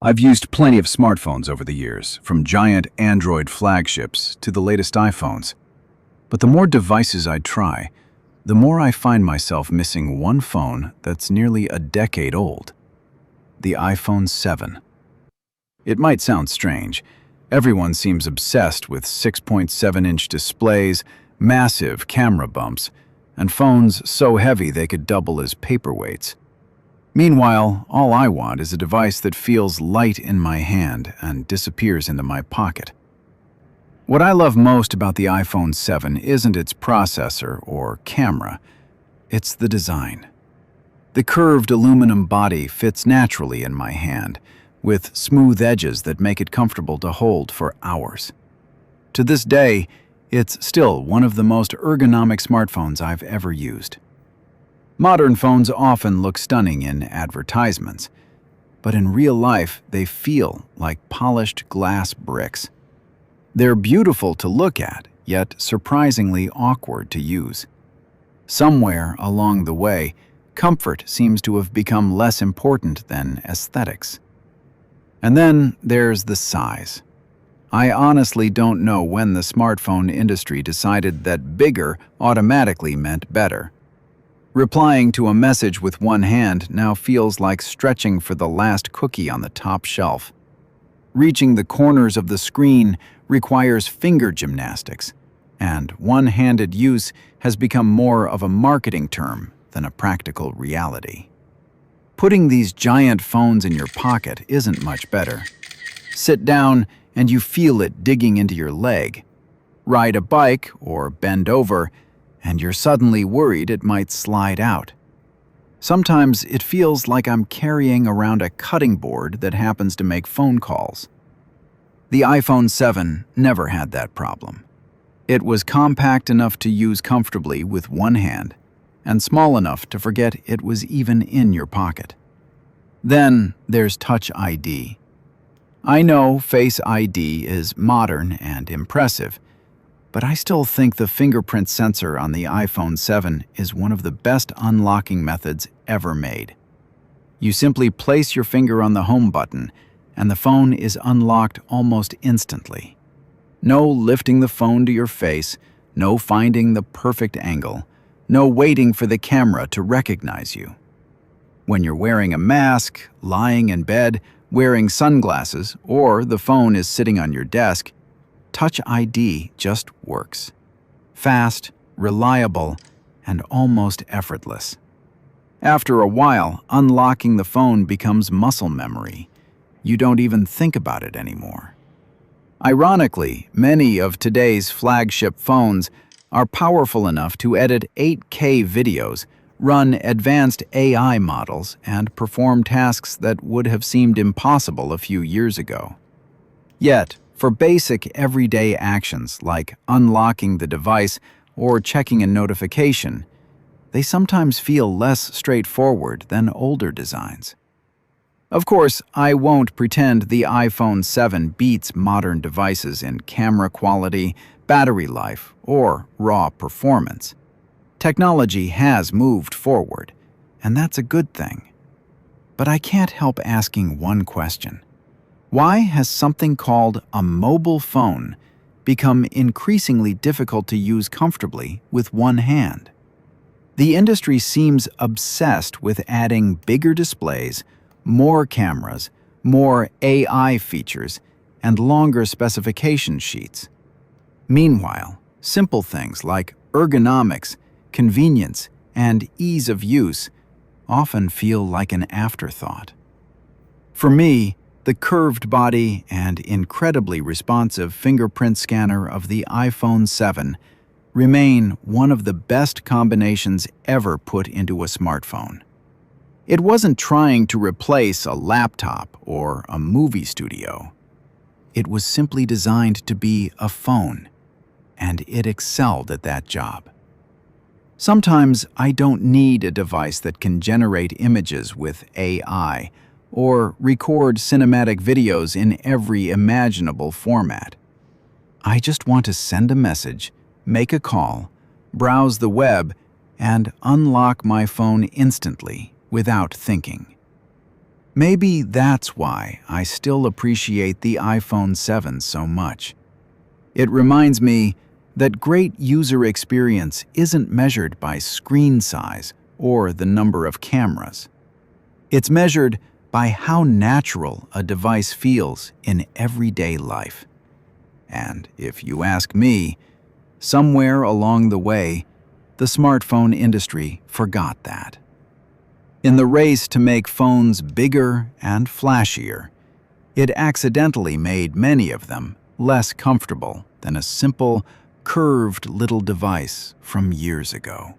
I've used plenty of smartphones over the years, from giant Android flagships to the latest iPhones. But the more devices I try, the more I find myself missing one phone that's nearly a decade old: the iPhone 7. It might sound strange. Everyone seems obsessed with 6.7-inch displays, massive camera bumps, and phones so heavy they could double as paperweights. Meanwhile, all I want is a device that feels light in my hand and disappears into my pocket. What I love most about the iPhone 7 isn't its processor or camera, it's the design. The curved aluminum body fits naturally in my hand, with smooth edges that make it comfortable to hold for hours. To this day, it's still one of the most ergonomic smartphones I've ever used. Modern phones often look stunning in advertisements, but in real life they feel like polished glass bricks. They're beautiful to look at, yet surprisingly awkward to use. Somewhere along the way, comfort seems to have become less important than aesthetics. And then there's the size. I honestly don't know when the smartphone industry decided that bigger automatically meant better. Replying to a message with one hand now feels like stretching for the last cookie on the top shelf. Reaching the corners of the screen requires finger gymnastics, and one-handed use has become more of a marketing term than a practical reality. Putting these giant phones in your pocket isn't much better. Sit down and you feel it digging into your leg. Ride a bike or bend over, and you're suddenly worried it might slide out. Sometimes it feels like I'm carrying around a cutting board that happens to make phone calls. The iPhone 7 never had that problem. It was compact enough to use comfortably with one hand, and small enough to forget it was even in your pocket. Then there's Touch ID. I know Face ID is modern and impressive, but I still think the fingerprint sensor on the iPhone 7 is one of the best unlocking methods ever made. You simply place your finger on the home button, and the phone is unlocked almost instantly. No lifting the phone to your face, no finding the perfect angle, no waiting for the camera to recognize you. When you're wearing a mask, lying in bed, wearing sunglasses, or the phone is sitting on your desk, Touch ID just works. Fast, reliable, and almost effortless. After a while, unlocking the phone becomes muscle memory. You don't even think about it anymore. Ironically, many of today's flagship phones are powerful enough to edit 8K videos, run advanced AI models, and perform tasks that would have seemed impossible a few years ago. Yet, for basic everyday actions like unlocking the device or checking a notification, they sometimes feel less straightforward than older designs. Of course, I won't pretend the iPhone 7 beats modern devices in camera quality, battery life, or raw performance. Technology has moved forward, and that's a good thing. But I can't help asking one question. Why has something called a mobile phone become increasingly difficult to use comfortably with one hand? The industry seems obsessed with adding bigger displays, more cameras, more AI features, and longer specification sheets. Meanwhile, simple things like ergonomics, convenience, and ease of use often feel like an afterthought. For me, the curved body and incredibly responsive fingerprint scanner of the iPhone 7 remain one of the best combinations ever put into a smartphone. It wasn't trying to replace a laptop or a movie studio. It was simply designed to be a phone, and it excelled at that job. Sometimes I don't need a device that can generate images with AI or record cinematic videos in every imaginable format. I just want to send a message, make a call, browse the web, and unlock my phone instantly without thinking. Maybe that's why I still appreciate the iPhone 7 so much. It reminds me that great user experience isn't measured by screen size or the number of cameras. It's measured by how natural a device feels in everyday life. And if you ask me, somewhere along the way, the smartphone industry forgot that. In the race to make phones bigger and flashier, it accidentally made many of them less comfortable than a simple, curved little device from years ago.